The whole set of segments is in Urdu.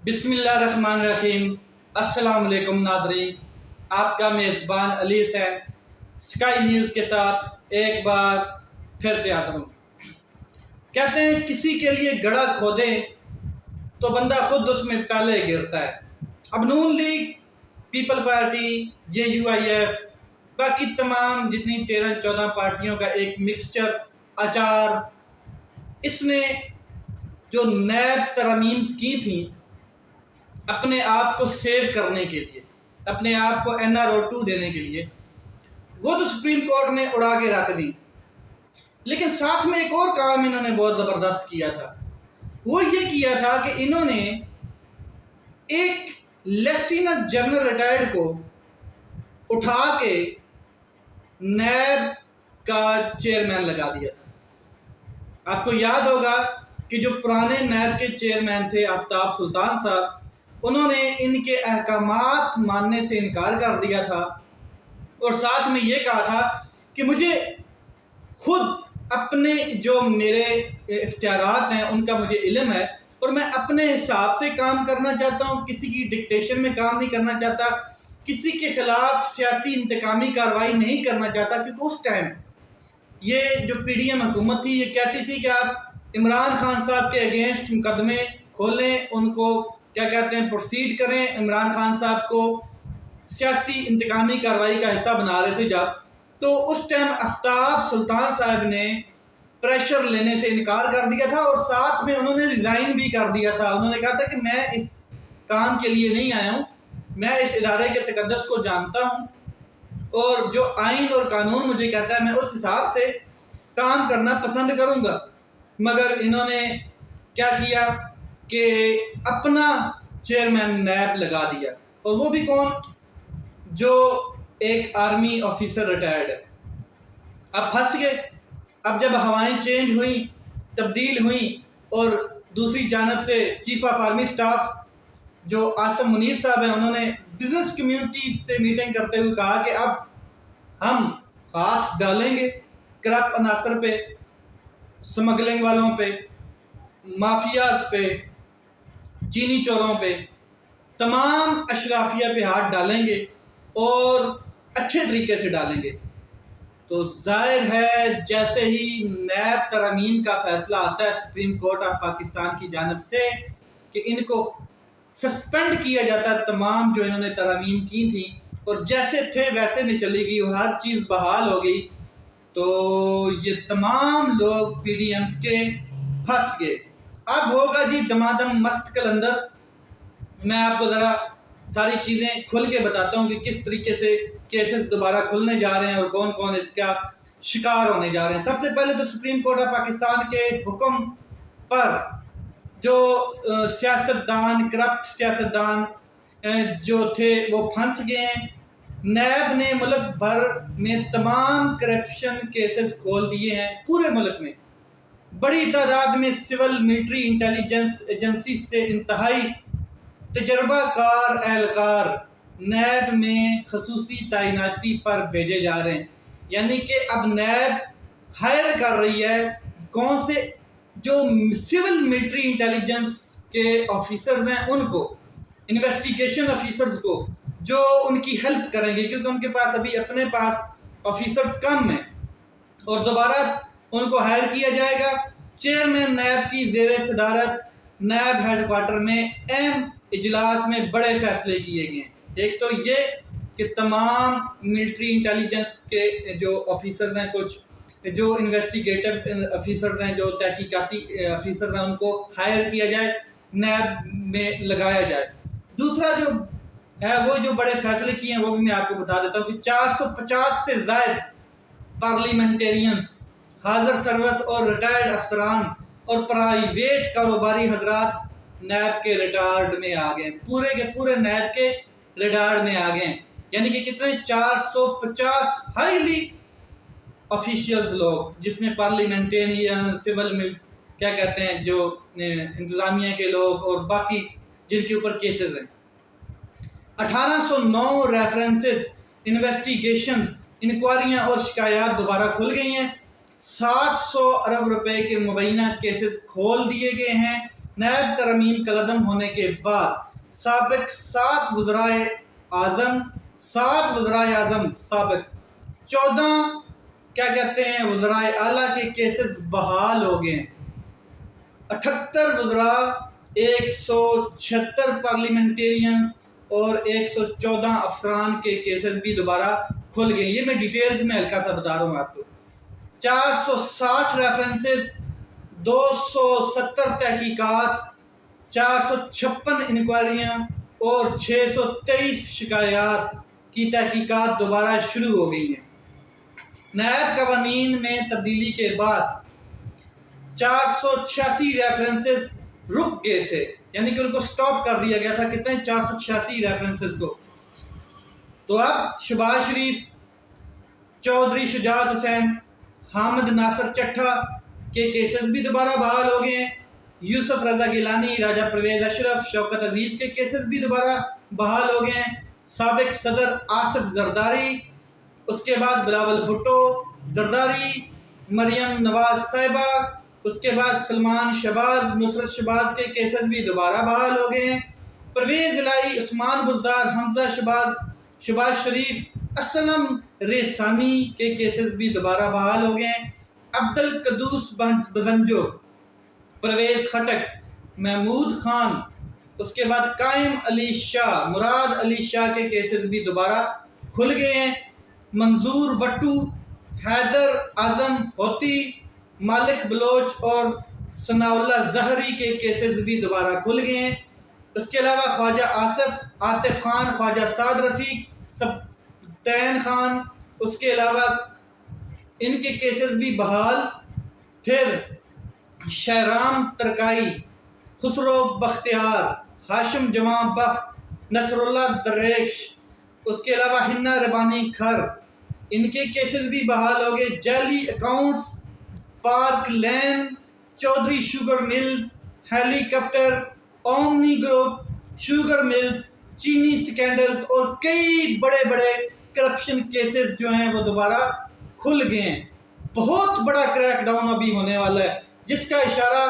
بسم اللہ الرحمن الرحیم۔ السلام علیکم ناظرین، آپ کا میزبان علی حسین اسکائی نیوز کے ساتھ ایک بار پھر سے آتا ہوں۔ کہتے ہیں کسی کے لیے گڑھا کھودیں تو بندہ خود اس میں پہلے گرتا ہے۔ اب نون لیگ، پیپل پارٹی، JUIF، باقی تمام جتنی 13-14 پارٹیوں کا ایک مکسچر اچار، اس نے جو نیب ترامیم کی تھیں اپنے آپ کو سیو کرنے کے لیے، اپنے آپ کو NR02 دینے کے لیے، وہ تو سپریم کورٹ نے اڑا کے رکھ دی۔ لیکن ساتھ میں ایک اور کام انہوں نے بہت زبردست کیا تھا۔ وہ یہ کیا تھا کہ انہوں نے ایک لیفٹیننٹ جنرل ریٹائرڈ کو اٹھا کے نیب کا چیئرمین لگا دیا تھا۔ آپ کو یاد ہوگا کہ جو پرانے نیب کے چیئرمین تھے آفتاب سلطان صاحب، انہوں نے ان کے احکامات ماننے سے انکار کر دیا تھا اور ساتھ میں یہ کہا تھا کہ مجھے خود اپنے جو میرے اختیارات ہیں ان کا مجھے علم ہے اور میں اپنے حساب سے کام کرنا چاہتا ہوں، کسی کی ڈکٹیشن میں کام نہیں کرنا چاہتا، کسی کے خلاف سیاسی انتقامی کارروائی نہیں کرنا چاہتا، کیونکہ اس ٹائم یہ جو PDM حکومت تھی یہ کہتی تھی کہ آپ عمران خان صاحب کے اگینسٹ مقدمے کھولیں، ان کو کیا کہتے ہیں پروسیڈ کریں۔ عمران خان صاحب کو سیاسی انتقامی کارروائی کا حصہ بنا رہے تھے جب، تو اس ٹائم آفتاب سلطان صاحب نے پریشر لینے سے انکار کر دیا تھا اور ساتھ میں انہوں نے ریزائن بھی کر دیا تھا۔ انہوں نے کہا تھا کہ میں اس کام کے لیے نہیں آیا ہوں، میں اس ادارے کے تقدس کو جانتا ہوں اور جو آئین اور قانون مجھے کہتا ہے میں اس حساب سے کام کرنا پسند کروں گا۔ مگر انہوں نے کیا کیا کہ اپنا چیئرمین نیب لگا دیا، اور وہ بھی کون؟ جو ایک آرمی آفیسر ریٹائرڈ ہے۔ اب پھنس گئے۔ اب جب ہوائیں چینج ہوئیں، تبدیل ہوئیں، اور دوسری جانب سے چیف آف آرمی سٹاف جو عاصم منیر صاحب ہیں، انہوں نے بزنس کمیونٹی سے میٹنگ کرتے ہوئے کہا کہ اب ہم ہاتھ ڈالیں گے کرپٹ عناصر پہ، سمگلنگ والوں پہ، مافیاز پہ، چینی چوروں پہ، تمام اشرافیہ پہ ہاتھ ڈالیں گے اور اچھے طریقے سے ڈالیں گے۔ تو ظاہر ہے جیسے ہی نیب ترامیم کا فیصلہ آتا ہے سپریم کورٹ آف پاکستان کی جانب سے کہ ان کو سسپینڈ کیا جاتا ہے، تمام جو انہوں نے ترامیم کی تھیں، اور جیسے تھے ویسے میں چلی گئی اور ہر چیز بحال ہو گئی، تو یہ تمام لوگ PDMs کے پھنس گئے۔ اب ہوگا جی دمادم مست کلندر۔ میں آپ کو ذرا ساری چیزیں کھل کے بتاتا ہوں کہ کس طریقے سے کیسز دوبارہ کھلنے جا رہے ہیں اور کون کون اس کا شکار ہونے جا رہے ہیں۔ سب سے پہلے تو سپریم کورٹ آف پاکستان کے حکم پر جو سیاستدان، کرپٹ سیاستدان جو تھے وہ پھنس گئے ہیں۔ نیب نے ملک بھر میں تمام کرپشن کیسز کھول دیے ہیں، پورے ملک میں بڑی تعداد میں سول ملٹری انٹیلیجنس ایجنسی سے انتہائی تجربہ کار اہلکار نیب میں خصوصی تعیناتی پر بھیجے جا رہے ہیں۔ یعنی کہ اب نیب ہائر کر رہی ہے کون سے جو سول ملٹری انٹیلیجنس کے آفیسرز ہیں، ان کو، انویسٹیگیشن آفیسرز کو، جو ان کی ہیلپ کریں گے، کیونکہ ان کے پاس ابھی اپنے پاس آفیسرز کم ہیں، اور دوبارہ ان کو ہائر کیا جائے گا۔ چیئرمین نیب کی زیر صدارت نیب ہیڈ کوارٹر میں اہم اجلاس میں بڑے فیصلے کیے گئے ہیں۔ ایک تو یہ کہ تمام ملٹری انٹیلیجنس کے جو آفیسرز ہیں، کچھ جو انویسٹیگیٹو آفیسرز ہیں، جو تحقیقاتی آفیسرز ہیں، ان کو ہائر کیا جائے، نیب میں لگایا جائے۔ دوسرا جو ہے وہ جو بڑے فیصلے کیے ہیں وہ بھی میں آپ کو بتا دیتا ہوں کہ 450 سے زائد پارلیمنٹیرینز، حاضر سروس اور ریٹائرڈ افسران اور پرائیویٹ کاروباری حضرات نیب کے ریٹائرڈ میں آ گئے، پورے کے پورے نیب کے ریٹائرڈ میں آ گئے ہیں۔ یعنی کہ کتنے 450 ہائیلی آفیشیلز لوگ، جس میں پارلیمنٹیرین، سول کیا کہتے ہیں جو انتظامیہ کے لوگ اور باقی جن کے اوپر کیسز ہیں۔ 1809 ریفرنسز، انویسٹیگیشنز، انکوائریاں اور شکایات دوبارہ کھل گئی ہیں۔ 700 ارب روپے کے مبینہ کیسز کھول دیے گئے ہیں نیب ترمیم کالعدم ہونے کے بعد سابق 7 وزرائے اعظم سابق 14 کیا کہتے ہیں وزرائے اعلیٰ کے کیسز بحال ہو گئے ہیں۔ 78 وزراء، 176 پارلیمنٹیرینز اور 114 افسران کے کیسز بھی دوبارہ کھل گئے۔ یہ میں ڈیٹیلز میں ہلکا سا بتا رہا ہوں آپ کو۔ 460 ریفرنسز، 270 تحقیقات، 456 انکوائریاں اور 623 شکایات کی تحقیقات دوبارہ شروع ہو گئی ہیں۔ نیب قوانین میں تبدیلی کے بعد 486 ریفرنسز رک گئے تھے، یعنی کہ ان کو سٹاپ کر دیا گیا تھا۔ کتنے؟ 486 ریفرنسز کو۔ تو اب شہباز شریف، چودھری شجاعت حسین، حامد ناصر چٹھا کے کیسز بھی دوبارہ بحال ہو گئے ہیں۔ یوسف رضا گیلانی، راجہ پرویز اشرف، شوکت عزیز کے کیسز بھی دوبارہ بحال ہو گئے ہیں۔ سابق صدر آصف زرداری، اس کے بعد بلاول بھٹو زرداری، مریم نواز صاحبہ، اس کے بعد سلمان شہباز، نصرت شہباز کے کیسز بھی دوبارہ بحال ہو گئے ہیں۔ پرویز الہی، عثمان بزدار، حمزہ شہباز شریف، اسلم ریسانی کے کیسز بھی دوبارہ بحال ہو گئے ہیں۔ عبدالقدوس بزنجو، پرویز خٹک، محمود خان، اس کے بعد قائم علی شاہ، مراد علی شاہ کے کیسز بھی دوبارہ کھل گئے ہیں۔ منظور وٹو، حیدر اعظم ہوتی، مالک بلوچ اور ثناء اللہ زہری کے کیسز بھی دوبارہ کھل گئے ہیں۔ اس کے علاوہ خواجہ آصف، عاطف خان، خواجہ سعد رفیق، سبطین خان، اس کے علاوہ ان کے کیسز بھی بحال۔ پھر شہرام ترکائی، خسرو بختیار، ہاشم جوان بخت، نصر اللہ دریش، اس کے علاوہ ہنا ربانی کھر، ان کے کیسز بھی بحال ہو گئے۔ جعلی accounts, park lane, Chaudhry sugar mills, helicopter, Omni group, sugar mills, چینی سکینڈلز اور کئی بڑے بڑے کرپشن کیسز جو ہیں وہ دوبارہ کھل گئے ہیں۔ بہت بڑا کریک ڈاؤن ابھی ہونے والا ہے، جس کا اشارہ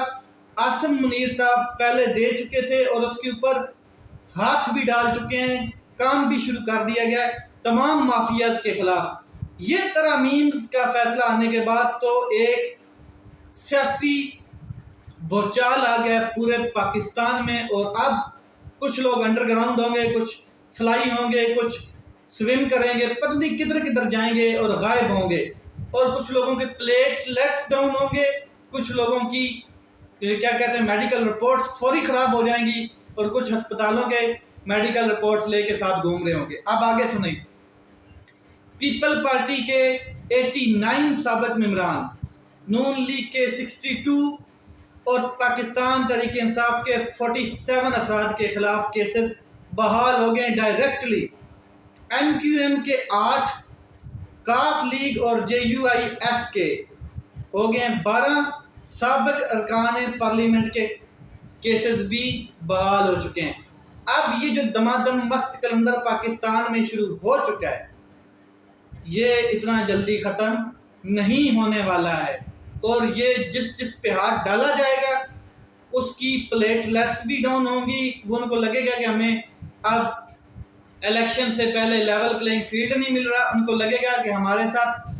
عاصم منیر صاحب پہلے دے چکے تھے اور اس کے اوپر ہاتھ بھی ڈال چکے ہیں، کام بھی شروع کر دیا گیا ہے تمام مافیاز کے خلاف۔ یہ ترامیم کا فیصلہ آنے کے بعد تو ایک سیاسی بھوچال آ گیا پورے پاکستان میں، اور اب کچھ لوگ انڈر گراؤنڈ ہوں گے، کچھ فلائی ہوں گے، کچھ سویم کریں گے، پتہ نہیں کدھر کدھر جائیں گے اور غائب ہوں گے، اور کچھ لوگوں کے پلیٹلیٹس ڈاؤن ہوں گے، کچھ لوگوں کی کیا کہتے ہیں میڈیکل رپورٹس فوری خراب ہو جائیں گی، اور کچھ ہسپتالوں کے میڈیکل رپورٹس لے کے ساتھ گھوم رہے ہوں گے۔ اب آگے سنیں۔ پیپل پارٹی کے 89 سابق ممبران، نون لیگ کے 62 اور پاکستان تحریک انصاف کے 47 افراد کے خلاف کیسز بحال ہو گئے ڈائریکٹلی۔ ایم کیو ایم کے 8، کاف لیگ اور جے یو آئی ایف کے ہو گئے 12 سابق ارکان پارلیمنٹ کے کیسز بھی بحال ہو چکے ہیں۔ اب یہ جو دمادم مست کلندر پاکستان میں شروع ہو چکا ہے، یہ اتنا جلدی ختم نہیں ہونے والا ہے، اور یہ جس پہ ہاتھ ڈالا جائے گا اس کی پلیٹلیٹس بھی ڈاؤن ہوں گی۔ وہ ان کو لگے گا کہ ہمیں اب الیکشن سے پہلے لیول پلینگ فیلڈ نہیں مل رہا، ان کو لگے گا کہ ہمارے ساتھ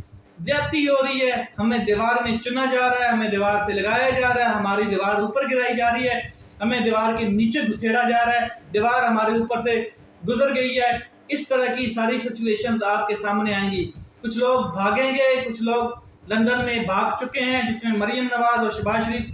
زیادتی ہو رہی ہے، ہمیں دیوار میں چنا جا رہا ہے، ہمیں دیوار سے لگایا جا رہا ہے، ہماری دیوار اوپر گرائی جا رہی ہے، ہمیں دیوار کے نیچے گھسیڑا جا رہا ہے، دیوار ہمارے اوپر سے گزر گئی ہے۔ اس طرح کی ساری سچویشنز آپ کے سامنے آئیں گی۔ کچھ لوگ بھاگیں گے، کچھ لوگ لندن میں بھاگ چکے ہیں، جس میں مریم نواز اور شہباز شریف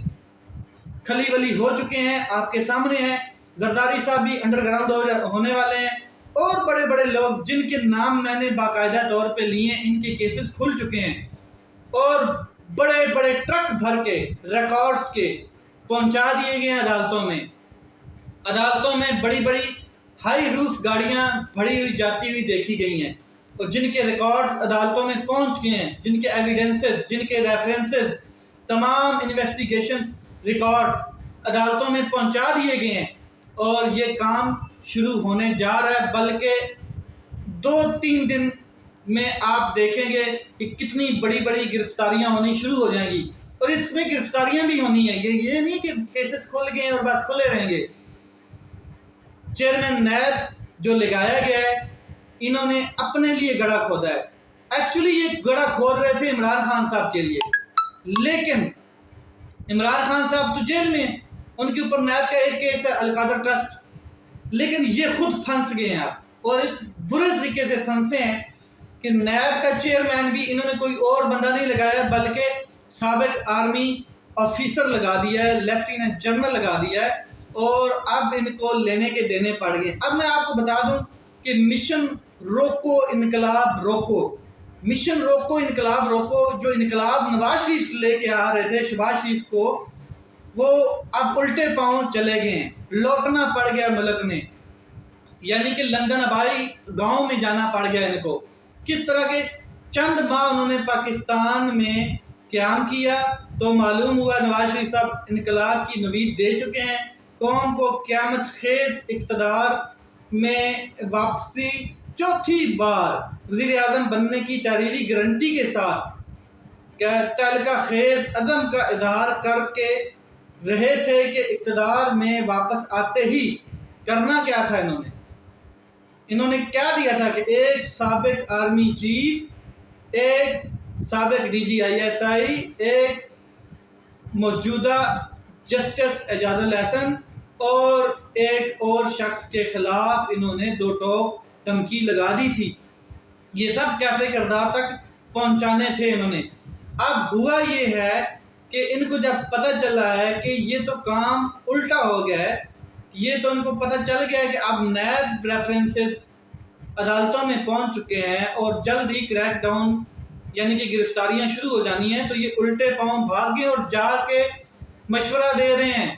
کھلی ولی ہو چکے ہیں، آپ کے سامنے ہیں۔ زرداری صاحب بھی انڈر گراؤنڈ ہونے والے ہیں، اور بڑے بڑے لوگ جن کے نام میں نے باقاعدہ طور پہ لیے، ان کے کیسز کھل چکے ہیں، اور بڑے بڑے ٹرک بھر کے ریکارڈز کے پہنچا دیے گئے ہیں عدالتوں میں۔ عدالتوں میں بڑی بڑی ہائی روف گاڑیاں بھری ہوئی جاتی ہوئی دیکھی گئی ہیں، اور جن کے ریکارڈز عدالتوں میں پہنچ گئے ہیں، جن کے ایویڈنسز، جن کے ریفرنسز، تمام انویسٹیگیشنز ریکارڈز عدالتوں میں پہنچا دیے گئے ہیں، اور یہ کام شروع ہونے جا رہا ہے۔ بلکہ 2-3 دن میں آپ دیکھیں گے کہ کتنی بڑی بڑی گرفتاریاں ہونی شروع ہو جائیں گی، اور اس میں گرفتاریاں بھی ہونی ہیں. یہ نہیں کہ کیسز کھل گئے ہیں اور بس کھلے رہیں گے. چیئرمین نیب جو لگایا گیا ہے انہوں نے اپنے لیے گڑھا کھودا ہے. ایکچولی یہ گڑھا کھود رہے تھے عمران خان صاحب کے لیے, لیکن عمران خان صاحب تو جیل میں, ان کے اوپر نیب کا ایک کیس ہے القادر ٹرسٹ, لیکن یہ خود پھنس گئے ہیں آپ, اور اس برے طریقے سے پھنسے ہیں کہ نیب کا چیئرمین بھی انہوں نے کوئی اور بندہ نہیں لگایا بلکہ سابق آرمی آفیسر لگا دیا ہے, لیفٹیننٹ جنرل لگا دیا ہے, اور اب ان کو لینے کے دینے پڑ گئے. اب میں آپ کو بتا دوں کہ مشن روکو انقلاب روکو, مشن روکو انقلاب روکو جو انقلاب نواز شریف لے کے آ رہے تھے شہباز شریف کو, وہ اب الٹے پاؤں چلے گئے ہیں, لوٹنا پڑ گیا ملک میں, یعنی کہ لندن آبائی گاؤں میں جانا پڑ گیا ان کو. کس طرح کے چند ماہ انہوں نے پاکستان میں قیام کیا تو معلوم ہوا نواز شریف صاحب انقلاب کی نوید دے چکے ہیں, قوم کو قیامت خیز اقتدار میں واپسی, چوتھی بار وزیر اعظم بننے کی تحریری گارنٹی کے ساتھ تعلقہ خیز عزم کا اظہار کر کے رہے تھے کہ اقتدار میں واپس آتے ہی کرنا کیا تھا. انہوں نے کیا دیا تھا کہ ایک سابق آرمی چیف, ایک سابق D G I S I, ایک موجودہ جسٹس اعجاز الحسن اور ایک اور شخص کے خلاف انہوں نے 2 ٹوک دھمکی لگا دی تھی. یہ سب کیفے کردار تک پہنچانے تھے انہوں نے. اب ہوا یہ ہے کہ ان کو جب پتہ چلا ہے کہ یہ تو کام الٹا ہو گیا ہے, یہ تو ان کو پتہ چل گیا ہے کہ اب نیب ریفرنسز عدالتوں میں پہنچ چکے ہیں اور جلد ہی کریک ڈاؤن یعنی کہ گرفتاریاں شروع ہو جانی ہیں, تو یہ الٹے پاؤں بھاگ گئے اور جا کے مشورہ دے رہے ہیں.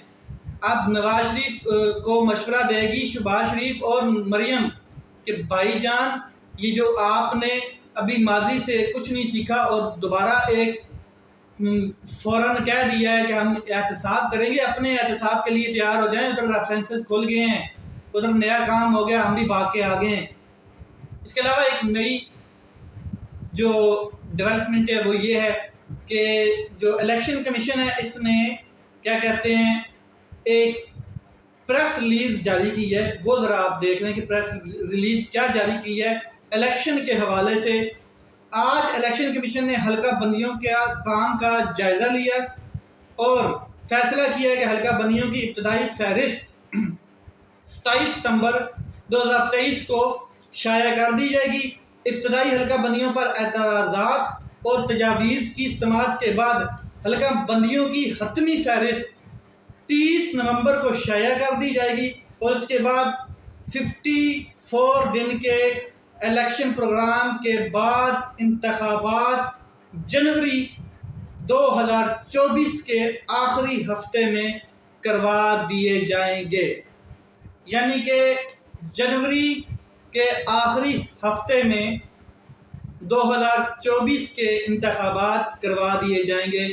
اب نواز شریف کو مشورہ دے گی شہباز شریف اور مریم کہ بھائی جان یہ جو آپ نے ابھی ماضی سے کچھ نہیں سیکھا اور دوبارہ ایک فوراً کہہ دیا ہے کہ ہم احتساب کریں گے, اپنے احتساب کے لیے تیار ہو جائیں. ادھر ریفرنسز کھل گئے ہیں, ادھر نیا کام ہو گیا, ہم بھی بھاگ کے آ گئے ہیں. اس کے علاوہ ایک نئی جو ڈیولپمنٹ ہے وہ یہ ہے کہ جو الیکشن کمیشن ہے اس نے کیا کہتے ہیں ایک پریس ریلیز جاری کی ہے. وہ ذرا آپ دیکھ لیں کہ پریس ریلیز کیا جاری کی ہے الیکشن کے حوالے سے. آج الیکشن کمیشن نے حلقہ بندیوں کے کام کا جائزہ لیا اور فیصلہ کیا ہے کہ حلقہ بندیوں کی ابتدائی فہرست 27 ستمبر 2023 کو شائع کر دی جائے گی. ابتدائی حلقہ بندیوں پر اعتراضات اور تجاویز کی سماعت کے بعد حلقہ بندیوں کی حتمی فہرست 30 نومبر کو شائع کر دی جائے گی, اور اس کے بعد 54 دن کے الیکشن پروگرام کے بعد انتخابات جنوری 2024 کے آخری ہفتے میں کروا دیے جائیں گے. یعنی کہ جنوری کے آخری ہفتے میں 2024 کے انتخابات کروا دیے جائیں گے.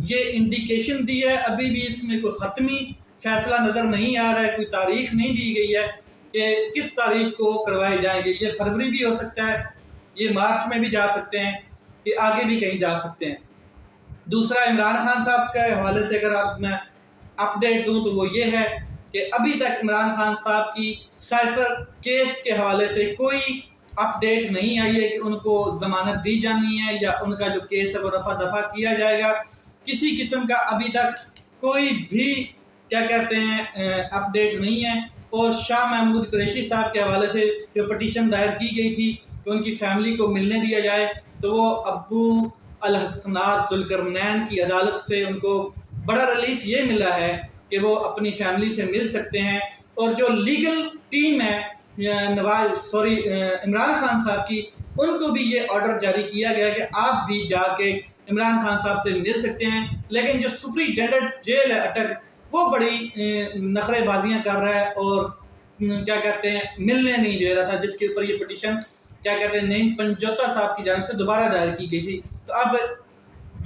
یہ انڈیکیشن دی ہے, ابھی بھی اس میں کوئی حتمی فیصلہ نظر نہیں آ رہا ہے, کوئی تاریخ نہیں دی گئی ہے کہ کس تاریخ کو کروائے جائیں گے. یہ فروری بھی ہو سکتا ہے, یہ مارچ میں بھی جا سکتے ہیں, یہ آگے بھی کہیں جا سکتے ہیں. دوسرا عمران خان صاحب کے حوالے سے اگر آپ میں اپڈیٹ دوں تو وہ یہ ہے کہ ابھی تک عمران خان صاحب کی سائفر کیس کے حوالے سے کوئی اپڈیٹ نہیں آئی ہے کہ ان کو ضمانت دی جانی ہے یا ان کا جو کیس ہے وہ رفع دفع کیا جائے گا. کسی قسم کا ابھی تک کوئی بھی کیا کہتے ہیں اپڈیٹ نہیں ہے. اور شاہ محمود قریشی صاحب کے حوالے سے جو پٹیشن دائر کی گئی تھی کہ ان کی فیملی کو ملنے دیا جائے, تو وہ ابو الحسنات ذوالقرنین کی عدالت سے ان کو بڑا ریلیف یہ ملا ہے کہ وہ اپنی فیملی سے مل سکتے ہیں. اور جو لیگل ٹیم ہے عمران خان صاحب کی, ان کو بھی یہ آرڈر جاری کیا گیا کہ آپ بھی جا کے عمران خان صاحب سے مل سکتے ہیں. لیکن جو سپرنٹینڈنٹ جیل ہے اٹک, وہ بڑی نخرے بازیاں کر رہا ہے اور کیا کہتے ہیں ملنے نہیں دے رہا تھا, جس کے اوپر یہ پٹیشن کیا کہتے ہیں نعیم پنجوتا صاحب کی جانب سے دوبارہ دائر کی گئی تھی. تو اب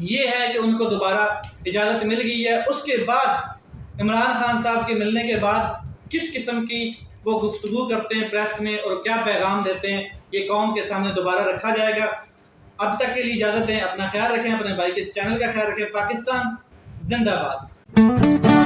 یہ ہے کہ ان کو دوبارہ اجازت مل گئی ہے. اس کے بعد عمران خان صاحب کے ملنے کے بعد کس قسم کی وہ گفتگو کرتے ہیں پریس میں اور کیا پیغام دیتے ہیں, یہ قوم کے سامنے دوبارہ رکھا جائے گا. اب تک کے لیے اجازت دیں، اپنا خیال رکھیں، اپنے بھائی کے اس چینل کا خیال رکھیں۔ پاکستان زندہ باد۔